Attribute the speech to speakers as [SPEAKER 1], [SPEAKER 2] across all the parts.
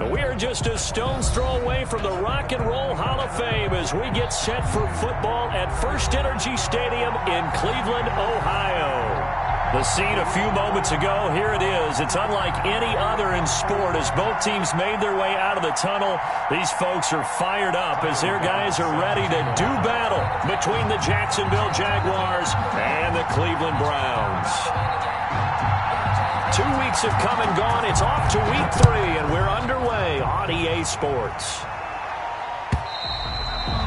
[SPEAKER 1] We are just a stone's throw away from the Rock and Roll Hall of Fame as we get set for football at First Energy Stadium in Cleveland, Ohio. The scene a few moments ago, here it is. It's unlike any other in sport as both teams made their way out of the tunnel. These folks are fired up as their guys are ready to do battle between the Jacksonville Jaguars and the Cleveland Browns. 2 weeks have come and gone. It's off to week 3, and we're underway on EA Sports.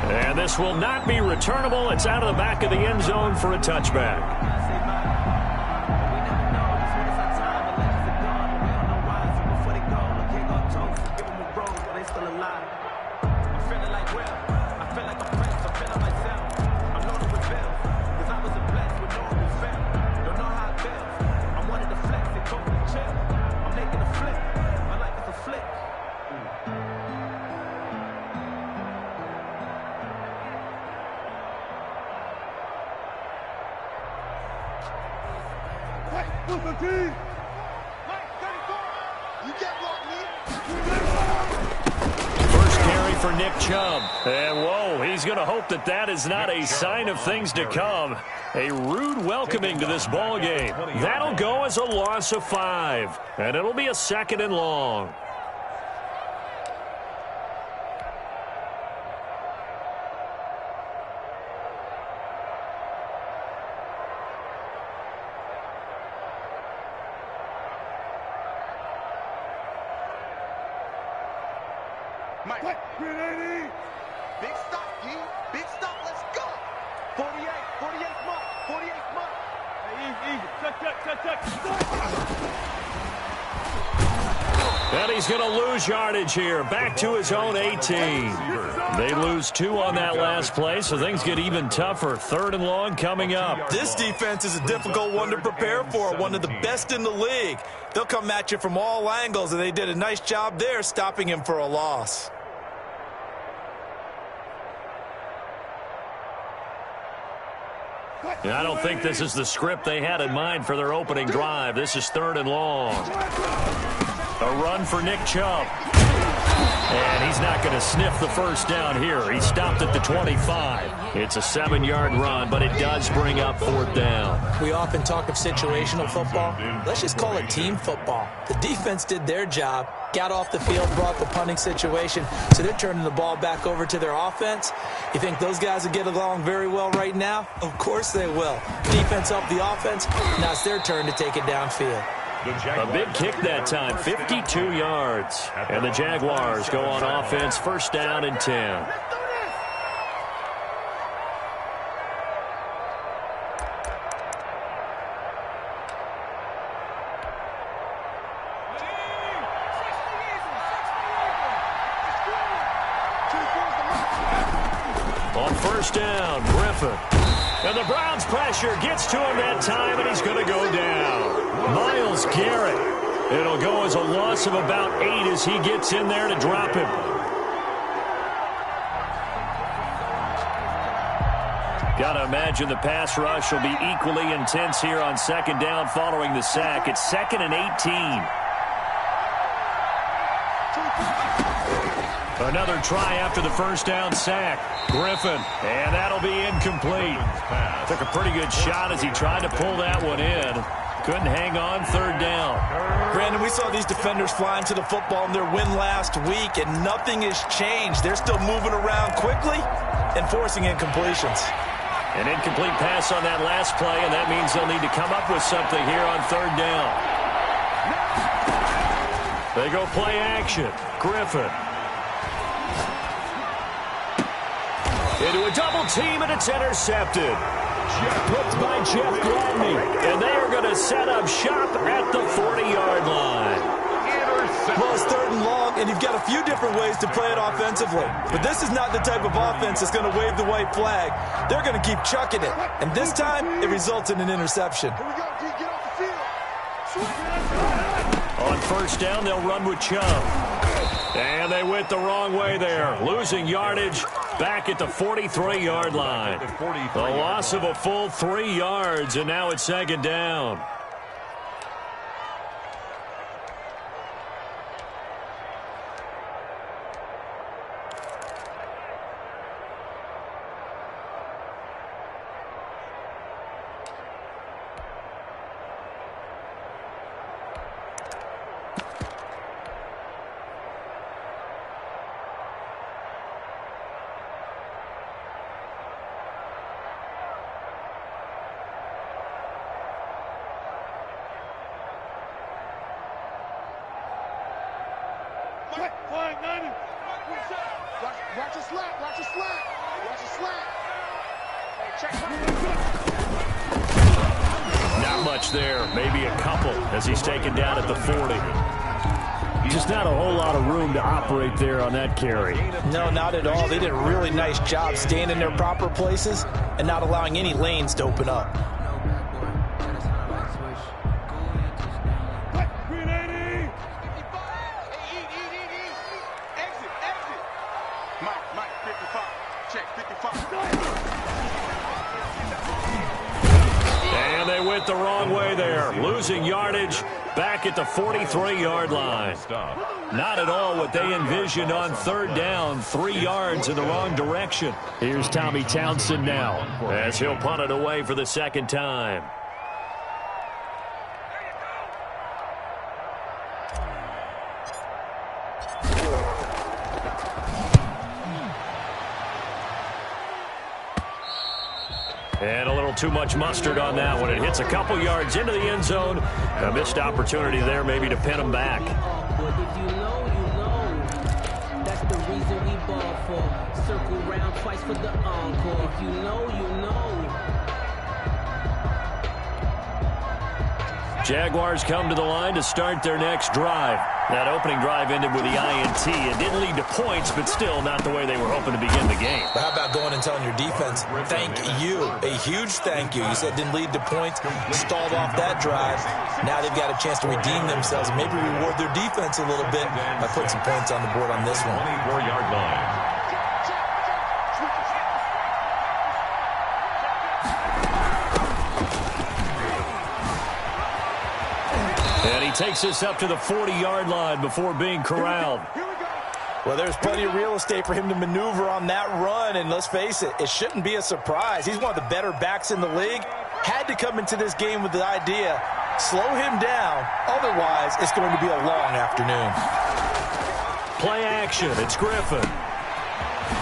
[SPEAKER 1] And this will not be returnable. It's out of the back of the end zone for a touchback. First carry for Nick Chubb. And, whoa, he's going to hope that that is not a sign of things to come. A rude welcoming to this ball game. That'll go as a loss of 5. And it'll be a 2nd and long.
[SPEAKER 2] Mike, 380. Big stop, D. Big stop. Let's go. 48 mark. 48 mark. Hey, easy. Check.
[SPEAKER 1] And he's going to lose yardage here. Back to his own 18. They lose 2 on that last play, so things get even tougher. 3rd and long coming up.
[SPEAKER 3] This defense is a difficult one to prepare for, one of the best in the league. They'll come at you from all angles, and they did a nice job there stopping him for a loss.
[SPEAKER 1] I don't think this is the script they had in mind for their opening drive. This is 3rd and long. A run for Nick Chubb. And he's not going to sniff the first down here. He stopped at the 25. It's a 7-yard run, but it does bring up 4th down.
[SPEAKER 4] We often talk of situational football. Let's just call it team football. The defense did their job, got off the field, brought the punting situation, so they're turning the ball back over to their offense. You think those guys will get along very well right now? Of course they will. Defense helped the offense. Now it's their turn to take it downfield.
[SPEAKER 1] A big kick that time, 52 yards. And the Jaguars go on offense, 1st down and 10. On 1st down, Griffin. And the Browns pressure gets to him that time, and he's going to go down. Myles Garrett. It'll go as a loss of about 8 as he gets in there to drop him. Got to imagine the pass rush will be equally intense here on 2nd down following the sack. It's 2nd and 18. Another try after the 1st down sack. Griffin, and that'll be incomplete. Took a pretty good shot as he tried to pull that one in. Couldn't hang on, 3rd down.
[SPEAKER 3] Brandon, we saw these defenders flying to the football in their win last week, and nothing has changed. They're still moving around quickly and forcing incompletions.
[SPEAKER 1] An incomplete pass on that last play, and that means they'll need to come up with something here on 3rd down. They go play action. Griffin. Into a double team, and it's intercepted. Picked by Jeff Gladney. And they are going to set up shop at the 40-yard line.
[SPEAKER 3] Well, it's 3rd and long, and you've got a few different ways to play it offensively. But this is not the type of offense that's going to wave the white flag. They're going to keep chucking it. And this time, it results in an interception.
[SPEAKER 1] On 1st down, they'll run with Chubb. And they went the wrong way there. Losing yardage back at the 43-yard line. The loss of a full 3 yards, and now it's 2nd down.
[SPEAKER 2] Watch your slap. Watch your slap. Watch your slap. Hey, check.
[SPEAKER 1] Not much there. Maybe a couple as he's taken down at the 40. Just not a whole lot of room to operate there on that carry.
[SPEAKER 4] No, not at all. They did a really nice job staying in their proper places and not allowing any lanes to open up.
[SPEAKER 1] And they went the wrong way there. Losing yardage back at the 43-yard line. Not at all what they envisioned on third down. 3 yards in the wrong direction. Here's Tommy Townsend now as he'll punt it away for the second time. And a little too much mustard on that one. It hits a couple yards into the end zone. A missed opportunity there maybe to pin them back.
[SPEAKER 5] But if you know, you know. That's the reason we ball for. Circle round twice for the encore. If you know, you know.
[SPEAKER 1] Jaguars come to the line to start their next drive. That opening drive ended with the INT. It didn't lead to points, but still not the way they were hoping to begin the game.
[SPEAKER 4] But how about going and telling your defense, thank you, a huge thank you. You said didn't lead to points, stalled off that drive. Now they've got a chance to redeem themselves and maybe reward their defense a little bit by putting some points on the board on this one.
[SPEAKER 6] 24-yard line.
[SPEAKER 1] And he takes this up to the 40-yard line before being corralled.
[SPEAKER 4] Well, there's plenty of real estate for him to maneuver on that run, and let's face it, it shouldn't be a surprise. He's one of the better backs in the league. Had to come into this game with the idea, slow him down, otherwise it's going to be a long afternoon.
[SPEAKER 1] Play action, it's Griffin.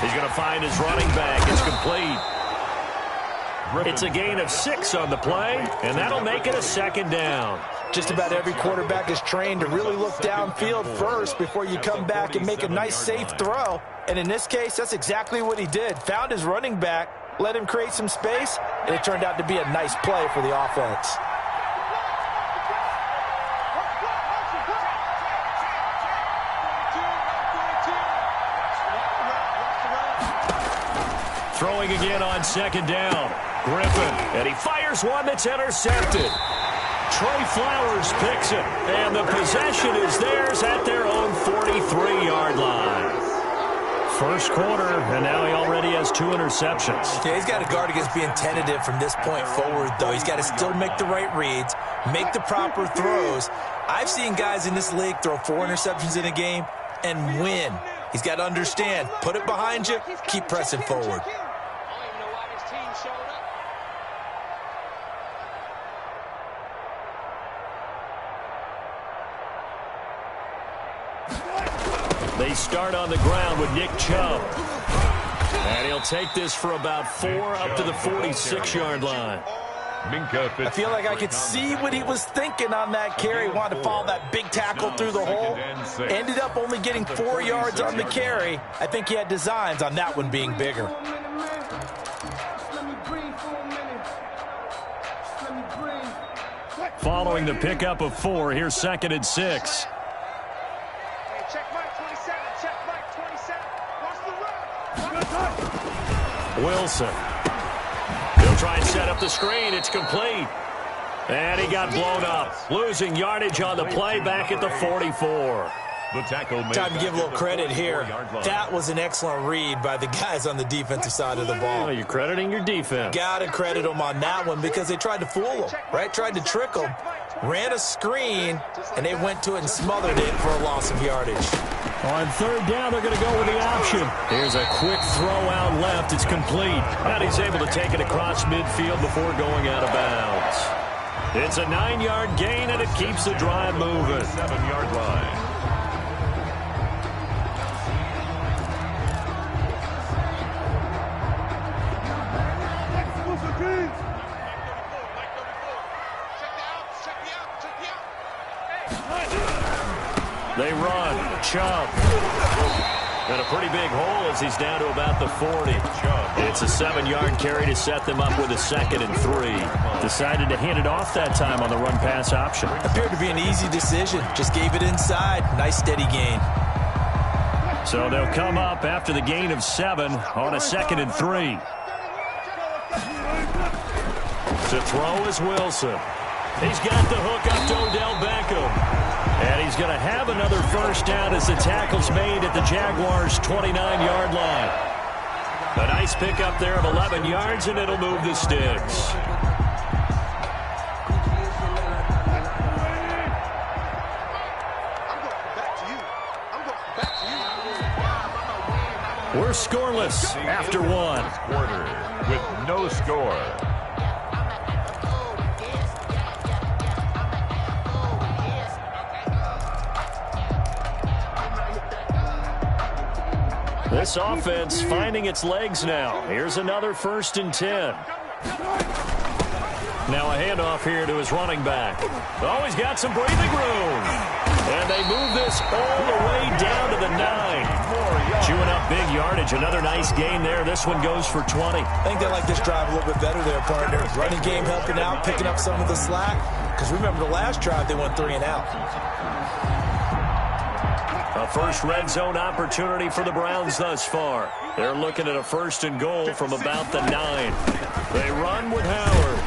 [SPEAKER 1] He's going to find his running back. It's complete. It's a gain of 6 on the play, and that'll make it a second down.
[SPEAKER 4] Just about every quarterback is trained to really look downfield first before you come back and make a nice, safe throw. And in this case, that's exactly what he did. Found his running back, let him create some space, and it turned out to be a nice play for the offense.
[SPEAKER 1] Throwing again on second down. Griffin, and he fires one that's intercepted. Trey Flowers picks it, and the possession is theirs at their own 43-yard line. First quarter, and now he already has 2 interceptions.
[SPEAKER 4] Yeah, he's got to guard against being tentative from this point forward, though. He's got to still make the right reads, make the proper throws. I've seen guys in this league throw 4 interceptions in a game and win. He's got to understand, put it behind you, keep pressing forward.
[SPEAKER 1] They start on the ground with Nick Chubb. And he'll take this for about 4 up to the 46-yard line.
[SPEAKER 4] I feel like I could see what he was thinking on that carry. Wanted to follow that big tackle through the hole. Ended up only getting 4 yards on the carry. I think he had designs on that one being bigger.
[SPEAKER 1] Following the pickup of 4, here's 2nd and 6. Wilson. He'll try and set up the screen. It's complete. And he got blown up. Losing yardage on the play back at the 44.
[SPEAKER 4] Time to give a little credit here. That was an excellent read by the guys on the defensive side of the ball.
[SPEAKER 1] Well, you're crediting your defense.
[SPEAKER 4] Got to credit them on that one because they tried to fool them, right? Tried to trick them. Ran a screen, and they went to it and smothered it for a loss of yardage.
[SPEAKER 1] On third down, they're going to go with the option. Here's a quick throw out left. It's complete. And he's able to take it across midfield before going out of bounds. It's a 9-yard gain, and it keeps the drive moving.
[SPEAKER 6] 7-yard line.
[SPEAKER 1] They run. Chubb. And a pretty big hole as he's down to about the 40. It's a 7-yard carry to set them up with a 2nd and 3. Decided to hand it off that time on the run-pass option.
[SPEAKER 4] Appeared to be an easy decision. Just gave it inside. Nice steady gain.
[SPEAKER 1] So they'll come up after the gain of 7 on a 2nd and 3. To throw is Wilson. He's got the hook up to Odell Beckham. And he's going to have another first down as the tackle's made at the Jaguars' 29-yard line. A nice pickup there of 11 yards, and it'll move the sticks. We're scoreless after 1.
[SPEAKER 6] Quarter with no score.
[SPEAKER 1] This offense finding its legs now. Here's another 1st and 10. Now a handoff here to his running back. Oh, he's got some breathing room. And they move this all the way down to the 9. Chewing up big yardage. Another nice gain there. This one goes for 20.
[SPEAKER 4] I think they like this drive a little bit better there, partner. Running game helping out, picking up some of the slack. Because remember the last drive, they went 3 and out.
[SPEAKER 1] A first red zone opportunity for the Browns thus far. They're looking at a 1st and goal from about the 9. They run with Howard.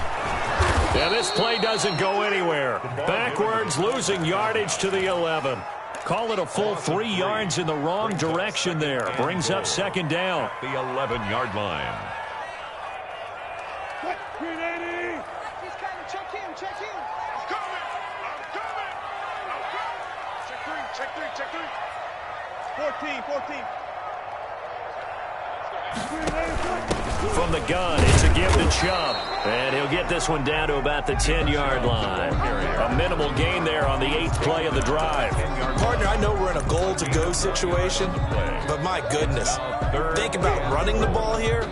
[SPEAKER 1] Yeah, this play doesn't go anywhere. Backwards, losing yardage to the 11. Call it a full 3 yards in the wrong direction there. Brings up 2nd down.
[SPEAKER 6] The 11-yard line.
[SPEAKER 2] Check 3. 14.
[SPEAKER 1] From the gun, it's a give to Chubb. And he'll get this one down to about the 10-yard line. A minimal gain there on the 8th play of the drive.
[SPEAKER 4] Partner, I know we're in a goal-to-go situation, but my goodness. Think about running the ball here.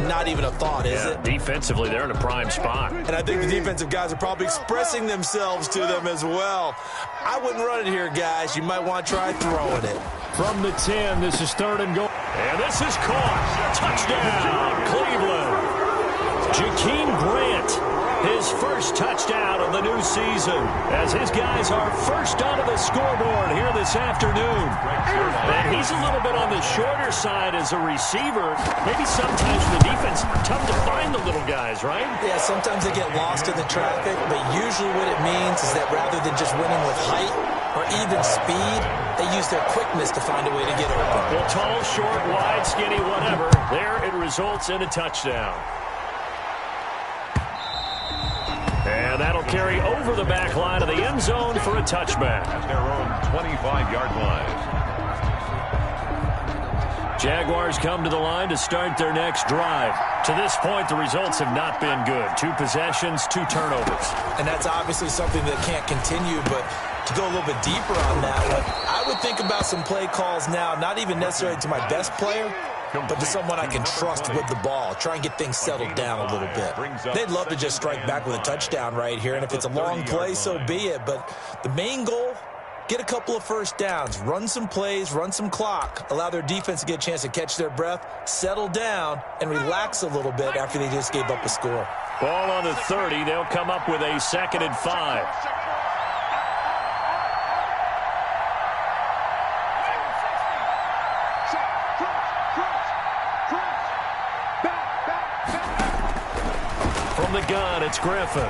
[SPEAKER 4] Not even a thought, is it?
[SPEAKER 1] Defensively, they're in a prime spot.
[SPEAKER 3] And I think the defensive guys are probably expressing themselves to them as well. I wouldn't run it here, guys. You might want to try throwing it.
[SPEAKER 1] From the 10, this is 3rd and goal. And this is caught. Touchdown, Cleveland. Jakeem Grant, his first touchdown of the new season, as his guys are first onto the scoreboard here this afternoon. And he's a little bit on the shorter side as a receiver. Maybe sometimes for the defense, tough to find the little guys, right?
[SPEAKER 4] Yeah, sometimes they get lost in the traffic, but usually what it means is that rather than just winning with height or even speed, they use their quickness to find a way to get open.
[SPEAKER 1] Well, tall, short, wide, skinny, whatever. There it results in a touchdown. And that'll carry over the back line of the end zone for a touchback.
[SPEAKER 6] At their own 25-yard line.
[SPEAKER 1] Jaguars come to the line to start their next drive. To this point, the results have not been good. 2 possessions, 2 turnovers.
[SPEAKER 4] And that's obviously something that can't continue, but to go a little bit deeper on that one, I would think about some play calls now, not even necessarily to my best player, but to someone I can trust with the ball. Try and get things settled down a little bit. They'd love to just strike back with a touchdown right here, and if it's a long play, so be it. But the main goal, get a couple of first downs, run some plays, run some clock, allow their defense to get a chance to catch their breath, settle down, and relax a little bit after they just gave up a score.
[SPEAKER 1] Ball on the 30. They'll come up with a 2nd and 5. From the gun, it's Griffin.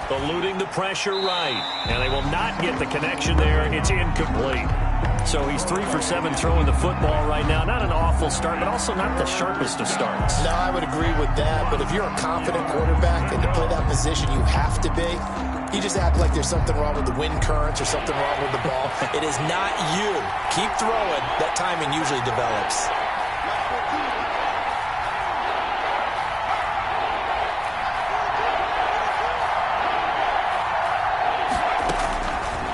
[SPEAKER 1] Eluding the pressure right. And they will not get the connection there. It's incomplete. So he's 3 for 7 throwing the football right now. Not an awful start, but also not the sharpest of starts.
[SPEAKER 7] No, I would agree with that. But if you're a confident quarterback and to play that position, you have to be. You just act like there's something wrong with the wind currents or something wrong with the ball.
[SPEAKER 4] It is not you. Keep throwing. That timing usually develops.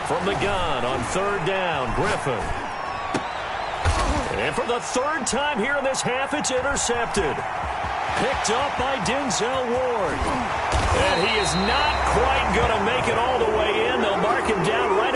[SPEAKER 1] From the gun on 3rd down, Griffin. And for the 3rd time here in this half, it's intercepted. Picked up by Denzel Ward. And he is not quite going to make it all the way in. They'll mark him down right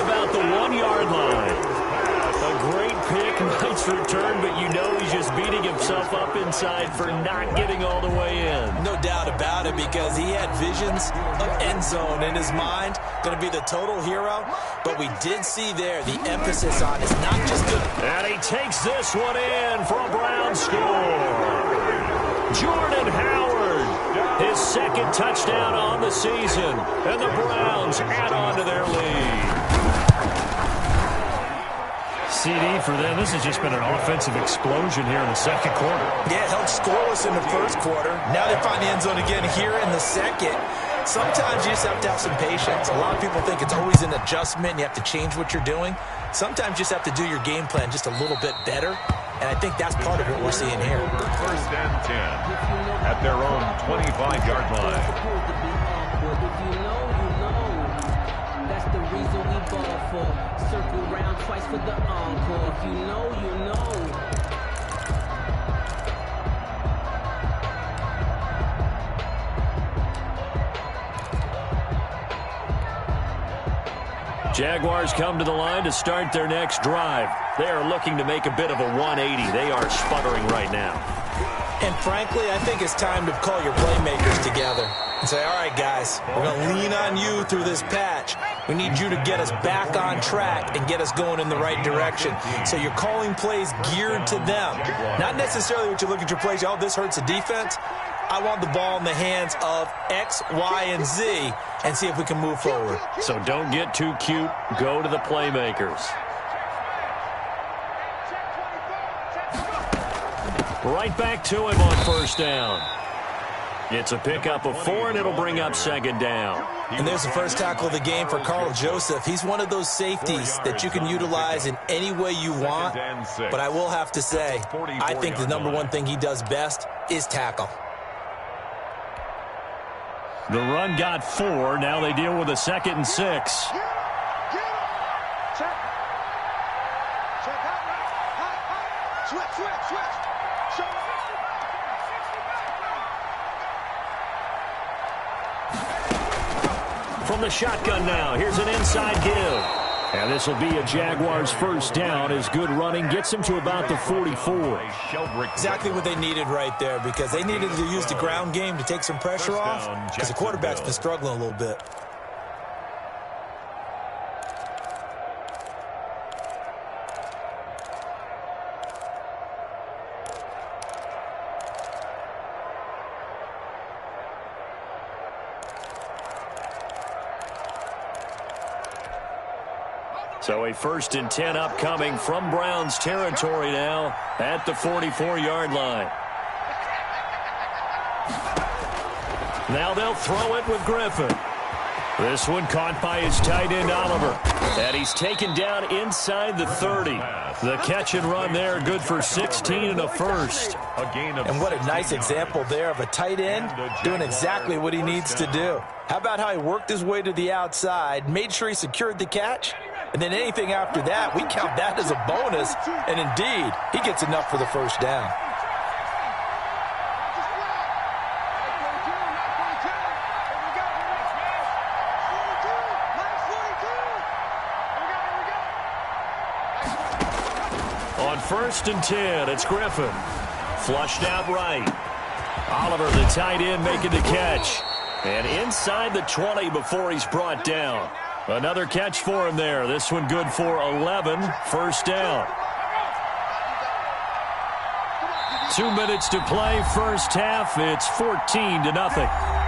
[SPEAKER 1] kicks return, but you know he's just beating himself up inside for not getting all the way in.
[SPEAKER 4] No doubt about it, because he had visions of end zone in his mind. Going to be the total hero. But we did see there the emphasis on is not just good.
[SPEAKER 1] And he takes this one in for a Brown score. Jordan Howard, his second touchdown on the season. And the Browns add on to their lead. CD for them. This has just been an offensive explosion here in the second quarter.
[SPEAKER 4] Yeah, held scoreless in the first quarter. Now they find the end zone again here in the second. Sometimes you just have to have some patience. A lot of people think it's always an adjustment. You have to change what you're doing. Sometimes you just have to do your game plan just a little bit better. And I think that's part of what we're seeing here.
[SPEAKER 6] First and 10 at their own 25-yard line.
[SPEAKER 5] If you know, you know. That's the reason we ball for. Circle round twice for the encore. If you know, you know.
[SPEAKER 1] Jaguars come to the line to start their next drive. They are looking to make a bit of a 180. They are sputtering right now.
[SPEAKER 4] And frankly, I think it's time to call your playmakers together and say, all right, guys, we're going to lean on you through this patch. We need you to get us back on track and get us going in the right direction. So you're calling plays geared to them. Not necessarily what you look at your plays, oh, this hurts the defense. I want the ball in the hands of X, Y, and Z and see if we can move forward.
[SPEAKER 1] So don't get too cute. Go to the playmakers. Right back to him on first down. It's a pickup of 4, and it'll bring up second down.
[SPEAKER 4] And there's the first tackle of the game for Carl Joseph. He's one of those safeties that you can utilize in any way you want. But I will have to say, I think the number one thing he does best is tackle.
[SPEAKER 1] The run got 4. Now they deal with a 2nd and 6.
[SPEAKER 2] Check out. Switch.
[SPEAKER 1] From the shotgun now, here's an inside give. And this will be a Jaguars first down as good running gets him to about the 44.
[SPEAKER 4] Exactly what they needed right there, because they needed to use the ground game to take some pressure off, because the quarterback's been struggling a little bit.
[SPEAKER 1] So a 1st and 10 upcoming from Browns territory now at the 44-yard line. Now they'll throw it with Griffin. This one caught by his tight end, Oliver. And he's taken down inside the 30. The catch and run there, good for 16 and a first.
[SPEAKER 4] And what a nice example there of a tight end doing exactly what he needs to do. How about how he worked his way to the outside, made sure he secured the catch, and then anything after that, we count that as a bonus. And indeed, he gets enough for the first down.
[SPEAKER 1] On 1st and 10, it's Griffin. Flushed out right. Oliver, the tight end, making the catch. And inside the 20 before he's brought down. Another catch for him there. This one good for 11. First down. 2 minutes to play. First half. It's 14-0.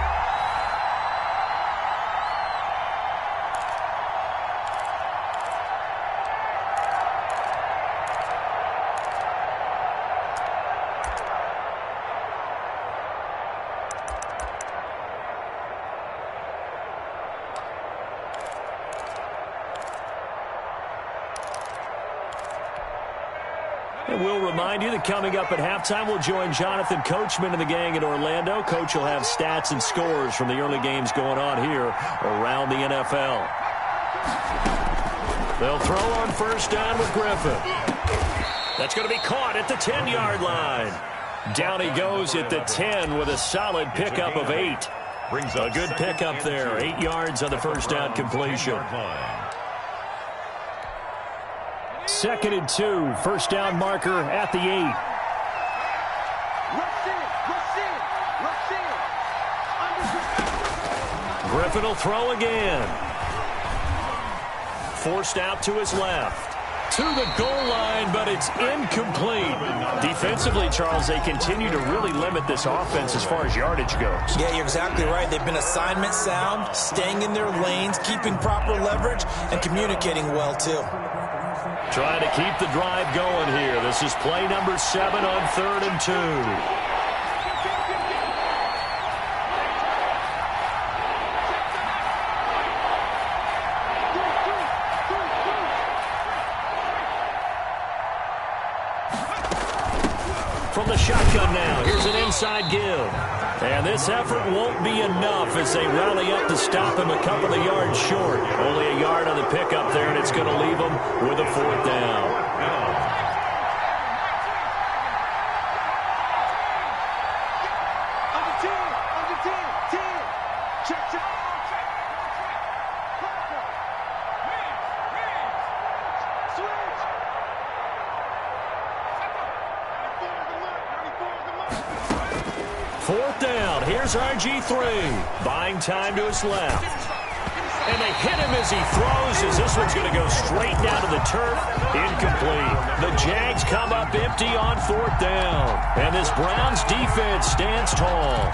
[SPEAKER 1] And we'll remind you that coming up at halftime, we'll join Jonathan Coachman and the gang in Orlando. Coach will have stats and scores from the early games going on here around the NFL. They'll throw on first down with Griffin. That's going to be caught at the 10-yard line. Down he goes at the 10 with a solid pickup of 8. A good pickup there. 8 yards on the first down completion. 2nd and 2. First down marker at the 8. Griffin will throw again. Forced out to his left. To the goal line, but it's incomplete. Defensively, Charles, they continue to really limit this offense as far as yardage goes.
[SPEAKER 4] Yeah, you're exactly right. They've been assignment sound, staying in their lanes, keeping proper leverage, and communicating well, too.
[SPEAKER 1] Trying to keep the drive going here. This is play number 7 on 3rd and 2. From the shotgun now, here's an inside give. And this effort won't be enough as they rally up to stop him a couple of yards short. Only a yard on the pickup there, and it's going to leave him with a 4th down. Here's RG3, buying time to his left. And they hit him as he throws, as this one's going to go straight down to the turf. Incomplete. The Jags come up empty on 4th down. And this Browns defense stands tall.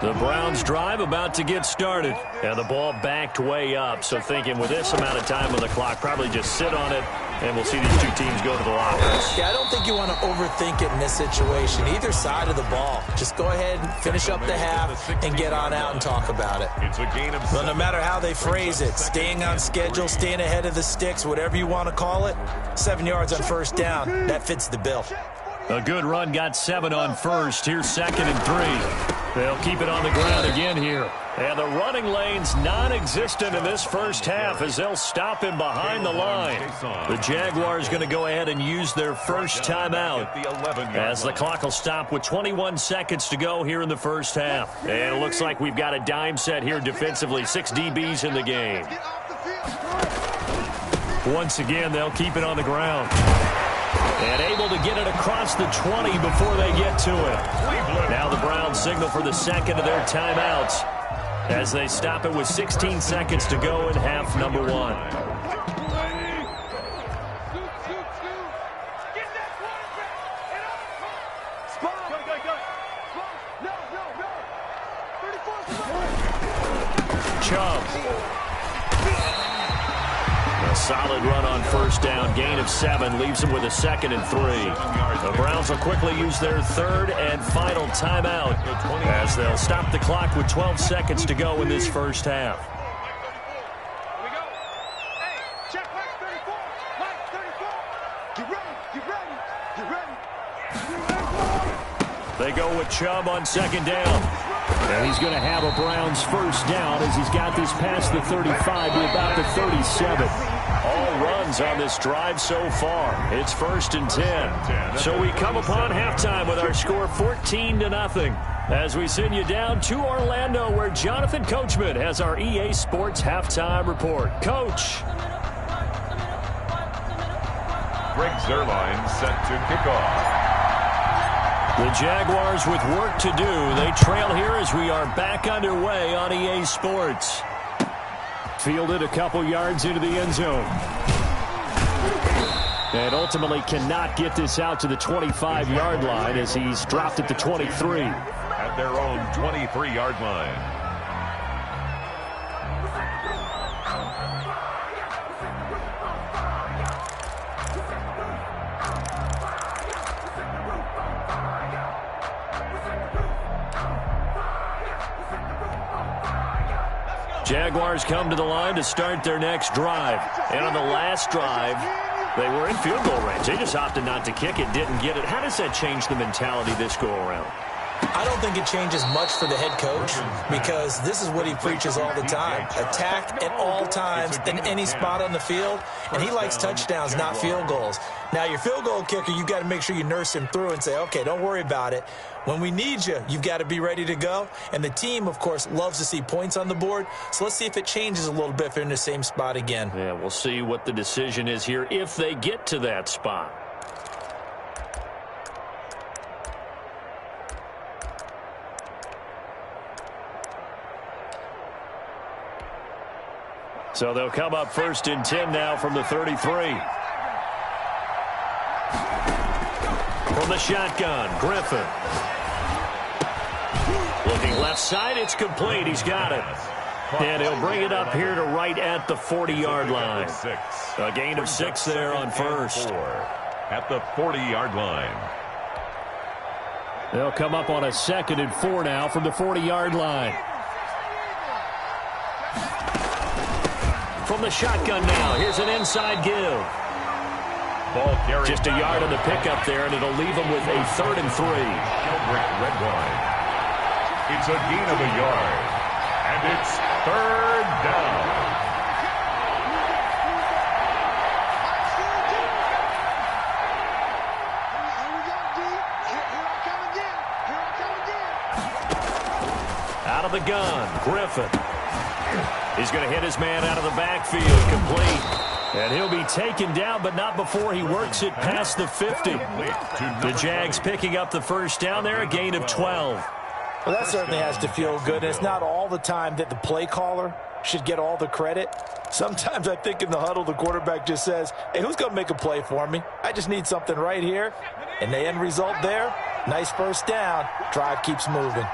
[SPEAKER 1] The Browns drive about to get started. And the ball backed way up. So thinking with this amount of time on the clock, probably just sit on it, and we'll see these two teams go to the lockers.
[SPEAKER 4] Yeah, I don't think you want to overthink it in this situation. Either side of the ball. Just go ahead and finish up the half and get on out and talk about it.
[SPEAKER 6] It's a gain of
[SPEAKER 4] well, no matter how they phrase it, staying on schedule, staying ahead of the sticks, whatever you want to call it, 7 yards on 1st down, that fits the bill.
[SPEAKER 1] A good run got 7 on 1st. Here's 2nd and 3. They'll keep it on the ground again here. And the running lane's non-existent in this first half as they'll stop him behind the line. The Jaguars going to go ahead and use their first timeout as the clock will stop with 21 seconds to go here in the first half. And it looks like we've got a dime set here defensively. 6 DBs in the game. Once again, they'll keep it on the ground. And able to get it across the 20 before they get to it. Now the Browns signal for the second of their timeouts as they stop it with 16 seconds to go in half number 1. Chubb. A solid run on 1st down. Gain of 7 leaves him with a 2nd and 3. The Browns will quickly use their 3rd and final timeout as they'll stop the clock with 12 seconds to go in this first half. They go with Chubb on 2nd down. And he's going to have a Browns 1st down as he's got this past the 35 to about the 37. All runs on this drive so far. It's 1st and 10. So we come upon halftime with our score 14-0 as we send you down to Orlando where Jonathan Coachman has our EA Sports halftime report. Coach.
[SPEAKER 6] Greg Zuerlein set to kick off.
[SPEAKER 1] The Jaguars with work to do. They trail here as we are back underway on EA Sports. Fielded a couple yards into the end zone. And ultimately cannot get this out to the 25-yard line as he's dropped at the 23.
[SPEAKER 6] At their own 23-yard line.
[SPEAKER 1] Jaguars come to the line to start their next drive. And on the last drive, they were in field goal range. They just opted not to kick it, didn't get it. How does that change the mentality this go-around?
[SPEAKER 4] I don't think it changes much for the head coach because this is what he preaches all the time. Attack at all times in any spot on the field, and he likes touchdowns, not field goals. Now, your field goal kicker, you've got to make sure you nurse him through and say, okay, don't worry about it. When we need you, you've got to be ready to go. And the team, of course, loves to see points on the board. So let's see if it changes a little bit if they're in the same spot again.
[SPEAKER 1] Yeah, we'll see what the decision is here if they get to that spot. So they'll come up 1st and 10 now from the 33. From the shotgun, Griffin. Looking left side, it's complete. He's got it. And he'll bring it up here to right at the 40-yard line. A gain of 6 there on first.
[SPEAKER 6] At the 40-yard line.
[SPEAKER 1] They'll come up on a 2nd and 4 now from the 40-yard line. From the shotgun now, here's an inside give.
[SPEAKER 6] Ball carried.
[SPEAKER 1] Just a yard on the pickup there, and it'll leave them with a 3rd and 3.
[SPEAKER 6] Gilbert Redwine. It's a gain of a yard. And it's 3rd down.
[SPEAKER 1] Out of the gun, Griffin. He's going to hit his man out of the backfield, complete. And he'll be taken down, but not before he works it past the 50. The Jags picking up the 1st down there, a gain of 12.
[SPEAKER 4] Well, that certainly has to feel good. And it's not all the time that the play caller should get all the credit. Sometimes I think in the huddle, the quarterback just says, hey, who's going to make a play for me? I just need something right here. And the end result there, nice 1st down. Drive keeps moving.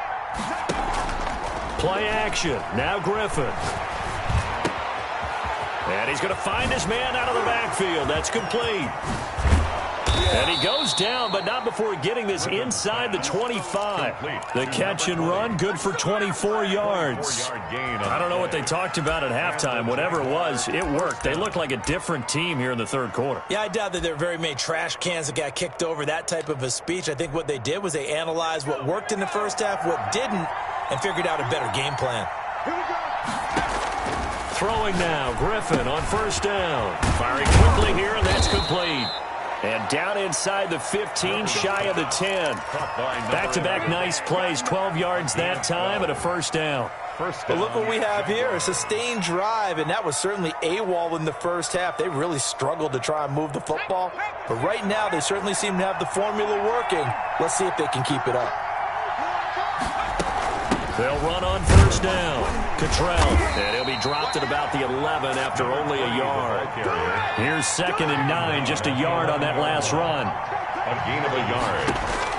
[SPEAKER 1] Play action. Now Griffin. And he's going to find his man out of the backfield. That's complete. And he goes down, but not before getting this inside the 25. The catch and run, good for 24 yards. I don't know what they talked about at halftime. Whatever it was, it worked. They looked like a different team here in the 3rd quarter.
[SPEAKER 4] Yeah, I doubt that there were very many trash cans that got kicked over, that type of a speech. I think what they did was they analyzed what worked in the 1st half, what didn't, and figured out a better game plan.
[SPEAKER 1] Throwing now, Griffin on 1st down. Firing quickly here, and that's complete. And down inside the 15, shy of the 10. Back-to-back nice plays, 12 yards that time, and a 1st down.
[SPEAKER 4] But look what we have here, a sustained drive, and that was certainly AWOL in the 1st half. They really struggled to try and move the football. But right now, they certainly seem to have the formula working. Let's see if they can keep it up.
[SPEAKER 1] They'll run on 1st down. Cottrell, and he'll be dropped at about the 11 after only a yard. Here's 2nd and 9, just a yard on that last run.
[SPEAKER 6] A gain of a yard.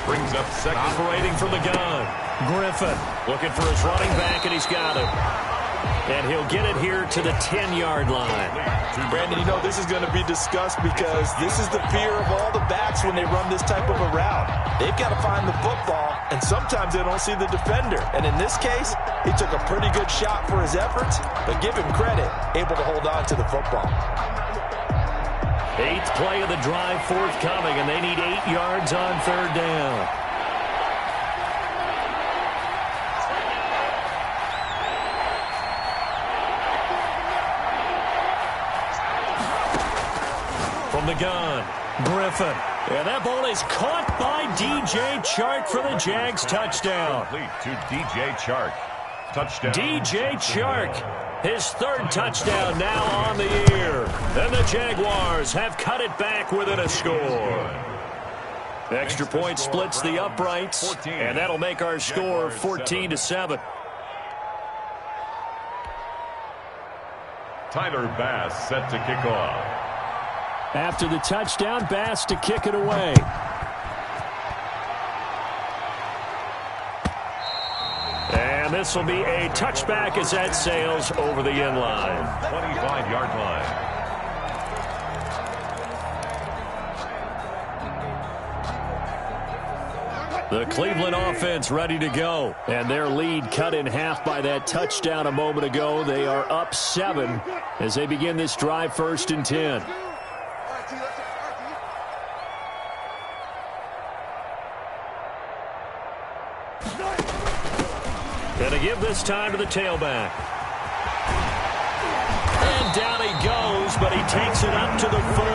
[SPEAKER 6] Brings up 2nd.
[SPEAKER 1] Operating from the gun. Griffin looking for his running back, and he's got it. And he'll get it here to the 10-yard line.
[SPEAKER 3] Brandon, you know, this is going to be discussed because this is the fear of all the backs when they run this type of a route. They've got to find the football, and sometimes they don't see the defender. And in this case, he took a pretty good shot for his efforts, but give him credit, able to hold on to the football.
[SPEAKER 1] 8th play of the drive forthcoming, and they need 8 yards on 3rd down. From the gun, Griffin. And that ball is caught by DJ Chark for the Jags touchdown.
[SPEAKER 6] Complete to DJ Chark. Touchdown.
[SPEAKER 1] DJ Chark, his 3rd touchdown now on the year. And the Jaguars have cut it back within a score. Extra point splits the uprights, and that'll make our score 14-7.
[SPEAKER 6] Tyler Bass set to kick off.
[SPEAKER 1] After the touchdown, Bass to kick it away. And this will be a touchback as that sails over the end line.
[SPEAKER 6] 25-yard line.
[SPEAKER 1] The Cleveland offense ready to go. And their lead cut in half by that touchdown a moment ago. They are up 7 as they begin this drive 1st and 10. Gonna give this time to the tailback. And down he goes, but he takes it up to the 40.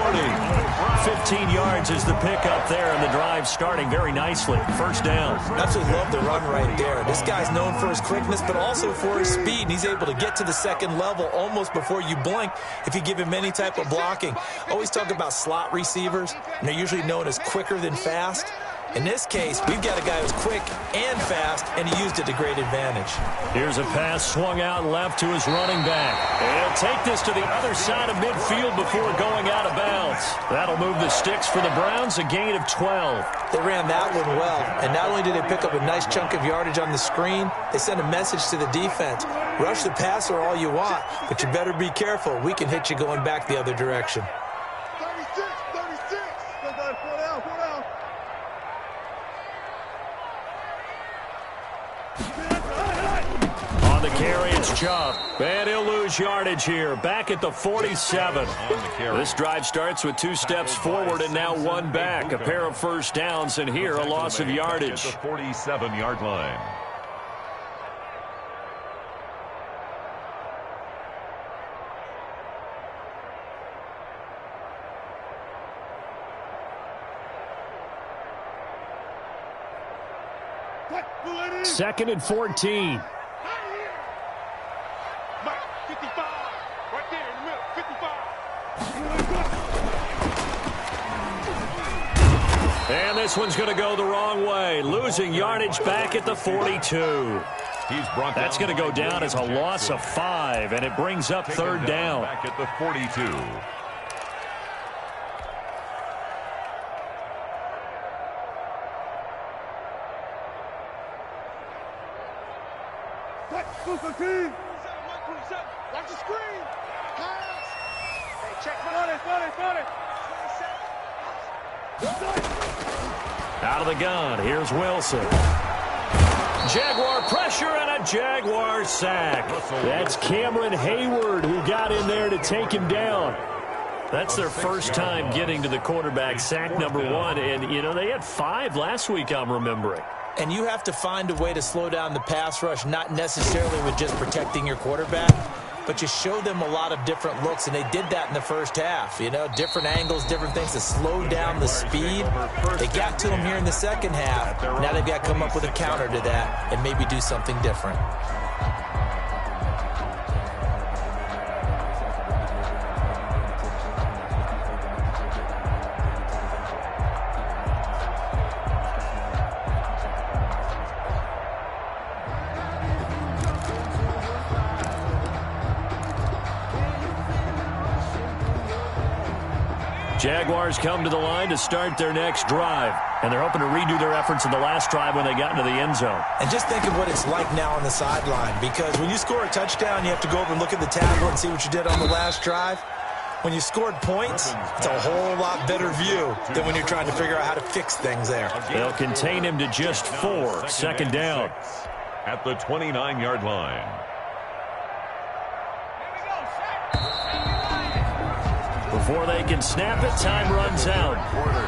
[SPEAKER 1] 15 yards is the pickup there, and the drive starting very nicely. First down.
[SPEAKER 4] Absolutely love the run right there. This guy's known for his quickness, but also for his speed. And he's able to get to the second level almost before you blink if you give him any type of blocking. Always talk about slot receivers, and they're usually known as quicker than fast. In this case, we've got a guy who's quick and fast, and he used it to great advantage.
[SPEAKER 1] Here's a pass swung out left to his running back. And he'll take this to the other side of midfield before going out of bounds. That'll move the sticks for the Browns, a gain of 12.
[SPEAKER 4] They ran that one well, and not only did they pick up a nice chunk of yardage on the screen, they sent a message to the defense. Rush the passer all you want, but you better be careful. We can hit you going back the other direction.
[SPEAKER 2] 36.
[SPEAKER 1] On the carry, it's Chubb. And he'll lose yardage here. Back at the 47. This drive starts with 2 steps forward and now 1 back. A pair of first downs, and here a loss of yardage.
[SPEAKER 6] At the 47-yard line.
[SPEAKER 1] Second and 14. And this one's going to go the wrong way. Losing yardage back at the 42. That's going to go down as a loss of 5, and it brings up third down.
[SPEAKER 6] Back at the 42.
[SPEAKER 2] Watch the screen. Pass. Hey, check.
[SPEAKER 1] Out of the gun, here's Wilson. Jaguar pressure and a Jaguar sack. That's Cameron Hayward who got in there to take him down. That's their first time getting to the quarterback, sack number 1. And, you know, they had 5 last week, I'm remembering.
[SPEAKER 4] And you have to find a way to slow down the pass rush, not necessarily with just protecting your quarterback, but you show them a lot of different looks, and they did that in the first half. You know, different angles, different things to slow down the speed. They got to him here in the second half. Now they've got to come up with a counter to that and maybe do something different.
[SPEAKER 1] Jaguars come to the line to start their next drive, and they're hoping to redo their efforts in the last drive when they got into the end zone.
[SPEAKER 4] And just think of what it's like now on the sideline, because when you score a touchdown, you have to go over and look at the tablet and see what you did on the last drive. When you scored points, it's a whole lot better view than when you're trying to figure out how to fix things there.
[SPEAKER 1] They'll contain him to just 4. Second down.
[SPEAKER 6] At the 29-yard line.
[SPEAKER 1] Before they can snap it, time runs out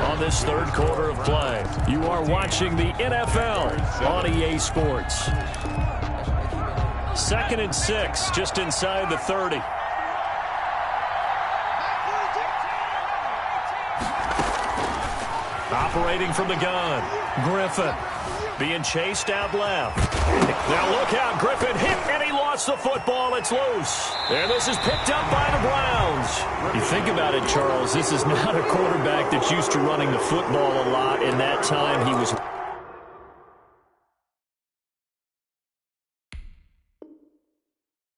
[SPEAKER 1] on this third quarter of play. You are watching the NFL on EA Sports. 2nd and 6, just inside the 30. Operating from the gun, Griffin. Being chased out left. Now look out, Griffin hit, and he lost the football. It's loose. And this is picked up by the Browns. You think about it, Charles, this is not a quarterback that's used to running the football a lot. In that time, he was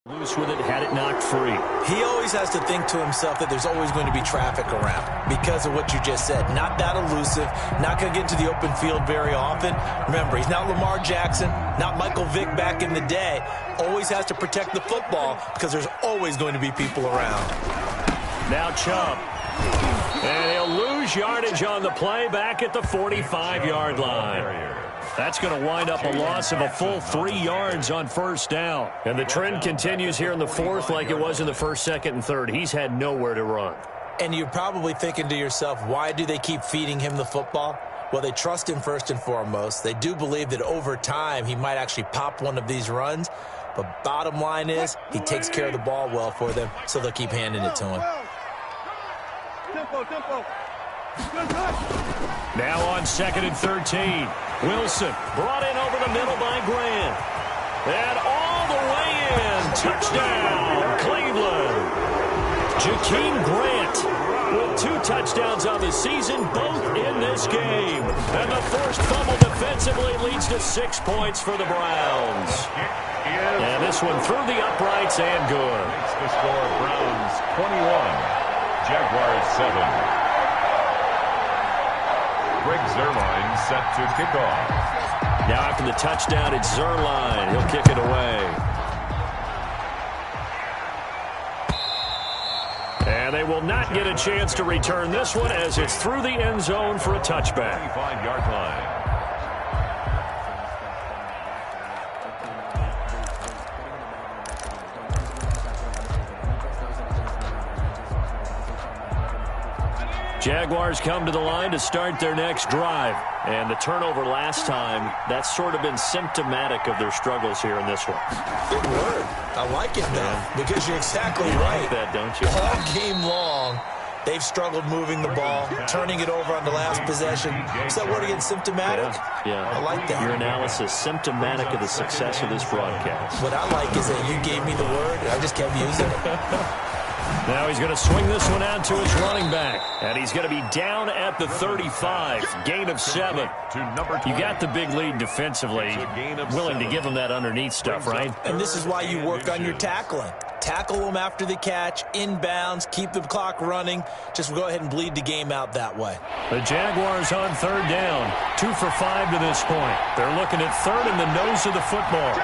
[SPEAKER 1] loose with it, had it knocked free.
[SPEAKER 4] He always has to think to himself that there's always going to be traffic around because of what you just said. Not that elusive, not going to get into the open field very often. Remember, he's not Lamar Jackson, not Michael Vick back in the day. Always has to protect the football because there's always going to be people around.
[SPEAKER 1] Now Chubb. And he'll lose yardage on the play back at the 45-yard line. That's going to wind up a loss of a full 3 yards on first down. And the trend continues here in the fourth like it was in the first, second, and third. He's had nowhere to run.
[SPEAKER 4] And you're probably thinking to yourself, why do they keep feeding him the football? Well, they trust him first and foremost. They do believe that over time he might actually pop one of these runs. But bottom line is he takes care of the ball well for them, so they'll keep handing it to him.
[SPEAKER 1] Now on 2nd and 13. Wilson brought in over the middle by Grant. And all the way in. Touchdown, Cleveland. Jakeem Grant with 2 touchdowns on the season, both in this game. And the forced fumble defensively leads to 6 points for the Browns. And this one through the uprights and good.
[SPEAKER 6] Makes the score Browns 21, Jaguars 7. Greg Zuerlein set to kick off.
[SPEAKER 1] Now after the touchdown, it's Zuerlein. He'll kick it away. And they will not get a chance to return this one as it's through the end zone for a touchback.
[SPEAKER 6] 25-yard line.
[SPEAKER 1] Jaguars come to the line to start their next drive. And the turnover last time, that's sort of been symptomatic of their struggles here in this one.
[SPEAKER 4] Good word. I like it, though, because you're exactly right.
[SPEAKER 1] Like that, don't you?
[SPEAKER 4] All game long, they've struggled moving the ball, turning it over on the last possession. Is that word again, symptomatic?
[SPEAKER 1] Yeah.
[SPEAKER 4] I like that.
[SPEAKER 1] Your analysis, symptomatic of the success of this broadcast.
[SPEAKER 4] What I like is that you gave me the word, and I just kept using it.
[SPEAKER 1] Now he's going to swing this one out to his running back. And he's going to be down at the 35. Gain of 7. You got the big lead defensively. Willing to give him that underneath stuff, right?
[SPEAKER 4] And this is why you work on your tackling. Tackle them after the catch, inbounds, keep the clock running. Just go ahead and bleed the game out that way.
[SPEAKER 1] The Jaguars on 3rd down. 2 for 5 to this point. They're looking at 3rd in the nose of the football.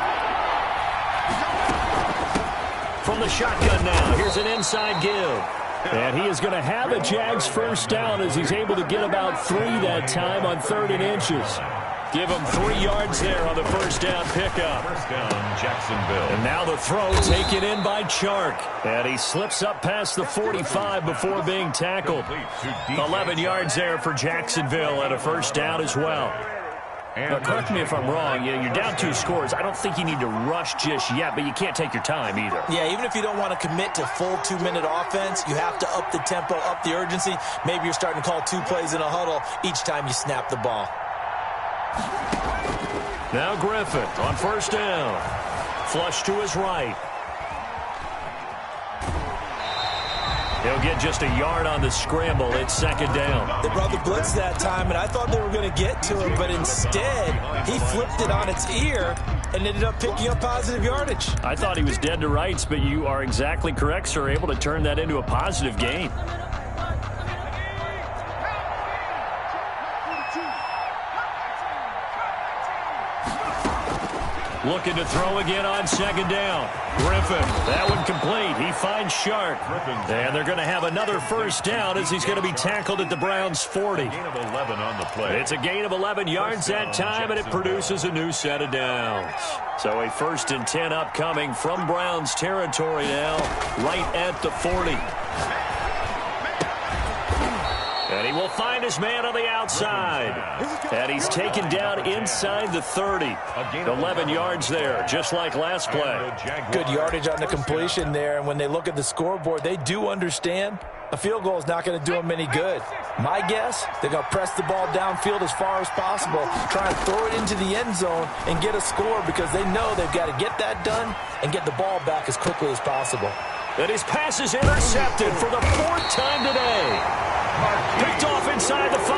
[SPEAKER 1] From the shotgun now, here's an inside give. And he is going to have a Jags first down as he's able to get about 3 that time on 3rd and inches. Give him 3 yards there on the first down pickup.
[SPEAKER 6] First down, Jacksonville.
[SPEAKER 1] And now the throw taken in by Chark. And he slips up past the 45 before being tackled. 11 yards there for Jacksonville and a first down as well. Now, correct me if I'm wrong. You're down 2 scores. I don't think you need to rush just yet, but you can't take your time either.
[SPEAKER 4] Yeah, even if you don't want to commit to full 2-minute offense, you have to up the tempo, up the urgency. Maybe you're starting to call 2 plays in a huddle each time you snap the ball.
[SPEAKER 1] Now Griffin on first down. Flush to his right. He'll get just a yard on the scramble. It's 2nd down.
[SPEAKER 4] They brought the blitz that time, and I thought they were going to get to him, but instead he flipped it on its ear and ended up picking up positive yardage.
[SPEAKER 1] I thought he was dead to rights, but you are exactly correct, sir. Able to turn that into a positive gain. Looking to throw again on 2nd down. Griffin, that one complete. He finds Sharp. And they're going to have another first down as he's going to be tackled at the Browns' 40.
[SPEAKER 6] Gain of 11 on the play.
[SPEAKER 1] It's a gain of 11 yards that time, and it produces a new set of downs. So a 1st and 10 upcoming from Browns territory now, right at the 40. And he will find his man on the outside. And he's taken down inside the 30. 11 yards there, just like last play.
[SPEAKER 4] Good yardage on the completion there. And when they look at the scoreboard, they do understand a field goal is not going to do them any good. My guess, they're going to press the ball downfield as far as possible, try and throw it into the end zone and get a score because they know they've got to get that done and get the ball back as quickly as possible.
[SPEAKER 1] And his pass is intercepted for the 4th time today. Picked off inside the 5.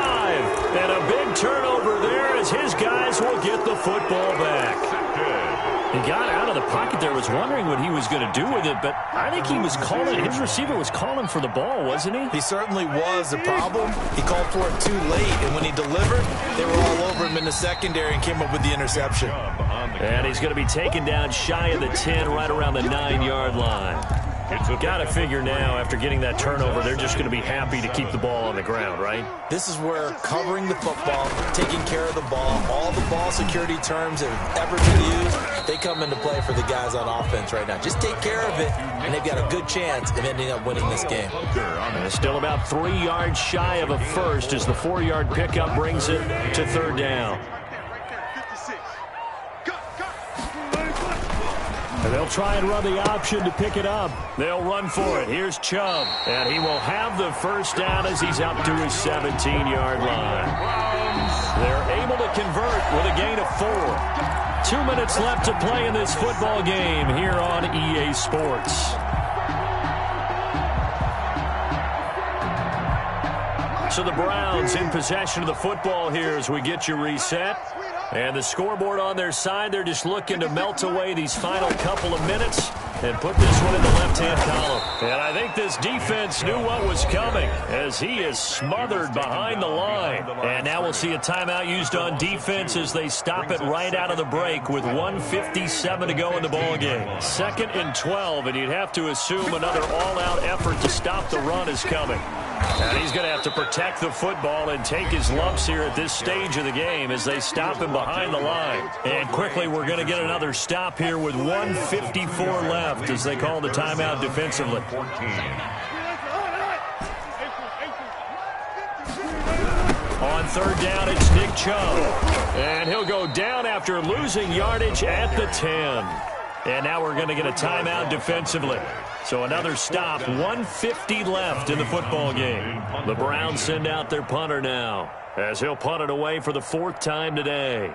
[SPEAKER 1] And a big turnover there as his guys will get the football back. He got out of the pocket there, was wondering what he was going to do with it, but I think he was calling, his receiver was calling for the ball, wasn't he?
[SPEAKER 4] He certainly was. The problem, he called for it too late, and when he delivered, they were all over him in the secondary and came up with the interception.
[SPEAKER 1] And he's going to be taken down shy of the 10, right around the 9-yard line. Got to figure now, after getting that turnover, they're just going to be happy to keep the ball on the ground, right?
[SPEAKER 4] This is where covering the football, taking care of the ball, all the ball security terms that have ever been used, they come into play for the guys on offense right now. Just take care of it, and they've got a good chance of ending up winning this game.
[SPEAKER 1] And still about 3 yards shy of a first as the 4-yard pickup brings it to third down. And they'll try and run the option to pick it up. They'll run for it. Here's Chubb. And he will have the first down as he's up to his 17-yard line. They're able to convert with a gain of 4. 2 minutes left to play in this football game here on EA Sports. So the Browns in possession of the football here as we get you reset. And the scoreboard on their side, they're just looking to melt away these final couple of minutes and put this one in the left-hand column. And I think this defense knew what was coming as he is smothered behind the line. And now we'll see a timeout used on defense as they stop it right out of the break with 1:57 to go in the ballgame. 2nd and 12, and you'd have to assume another all-out effort to stop the run is coming. And he's going to have to protect the football and take his lumps here at this stage of the game as they stop him behind the line. And quickly, we're going to get another stop here with 1:54 left as they call the timeout defensively. On third down, it's Nick Chubb. And he'll go down after losing yardage at the 10. And now we're going to get a timeout defensively. So another stop, 1:50 left in the football game. The Browns send out their punter now as he'll punt it away for the 4th time today.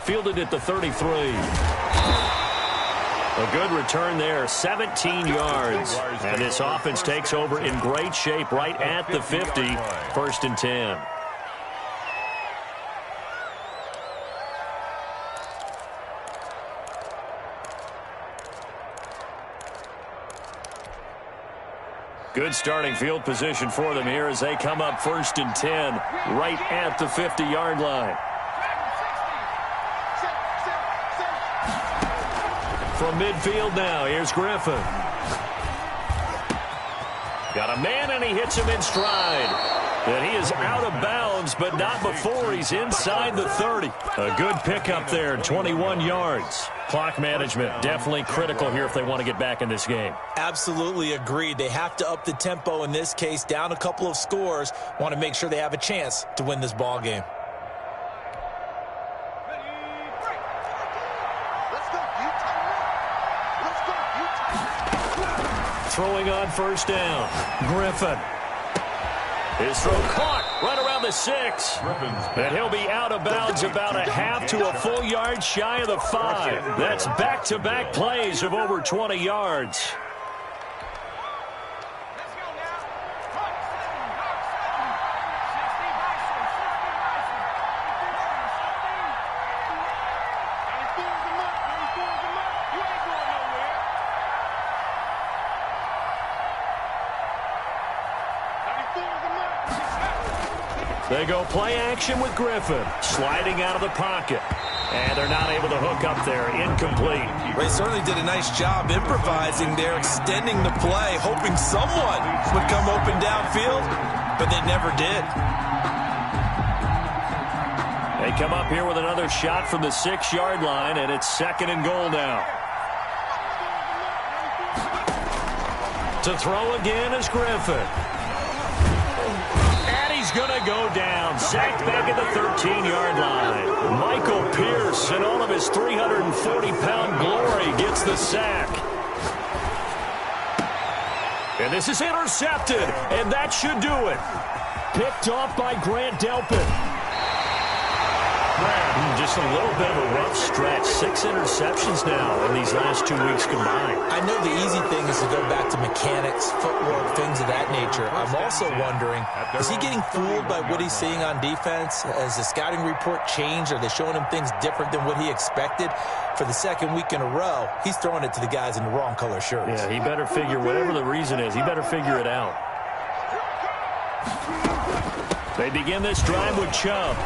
[SPEAKER 1] Fielded at the 33. A good return there, 17 yards. And this offense takes over in great shape right at the 50, 1st and 10. Good starting field position for them here as they come up 1st and 10 right at the 50-yard line. From midfield now, here's Griffin. Got a man, and he hits him in stride. And he is out of bounds, but not before he's inside the 30. A good pickup there, 21 yards. Clock management definitely critical here if they want to get back in this game.
[SPEAKER 4] Absolutely agreed. They have to up the tempo in this case, down a couple of scores. Want to make sure they have a chance to win this ball game.
[SPEAKER 1] Throwing on 1st down. Griffin. His throw caught right around the 6. And he'll be out of bounds about a half to a full yard shy of the 5. That's back-to-back plays of over 20 yards. They go play action with Griffin, sliding out of the pocket. And they're not able to hook up there. Incomplete.
[SPEAKER 3] They certainly did a nice job improvising there, extending the play, hoping someone would come open downfield, but they never did.
[SPEAKER 1] They come up here with another shot from the 6-yard line, and it's 2nd and goal now. To throw again is Griffin. Going to go down, sacked back at the 13-yard line. Michael Pierce, in all of his 340-pound glory, gets the sack. And this is intercepted, and that should do it. Picked off by Grant Delpit. Just a little bit of a rough stretch. 6 interceptions now in these last 2 weeks combined.
[SPEAKER 4] I know the easy thing is to go back to mechanics, footwork, things of that nature. I'm also wondering, is he getting fooled by what he's seeing on defense? Has the scouting report changed? Are they showing him things different than what he expected? For the 2nd week in a row, he's throwing it to the guys in the wrong color shirts.
[SPEAKER 1] Yeah, he better figure, whatever the reason is, he better figure it out. They begin this drive with Chubb.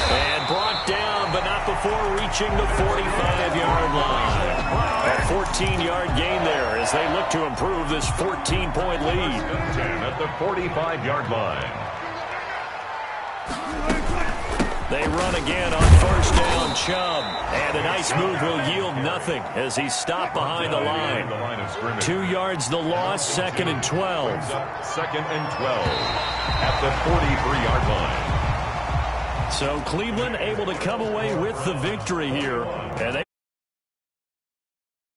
[SPEAKER 1] And brought down, but not before reaching the 45-yard line. A 14-yard gain there as they look to improve this 14-point lead.
[SPEAKER 6] 10 at the 45-yard line.
[SPEAKER 1] They run again on first down, Chubb. And a nice move will yield nothing as he's stopped behind the line. 2 yards the loss, 2nd and 12.
[SPEAKER 6] 2nd and 12 at the 43-yard line.
[SPEAKER 1] So Cleveland able to come away with the victory here. And they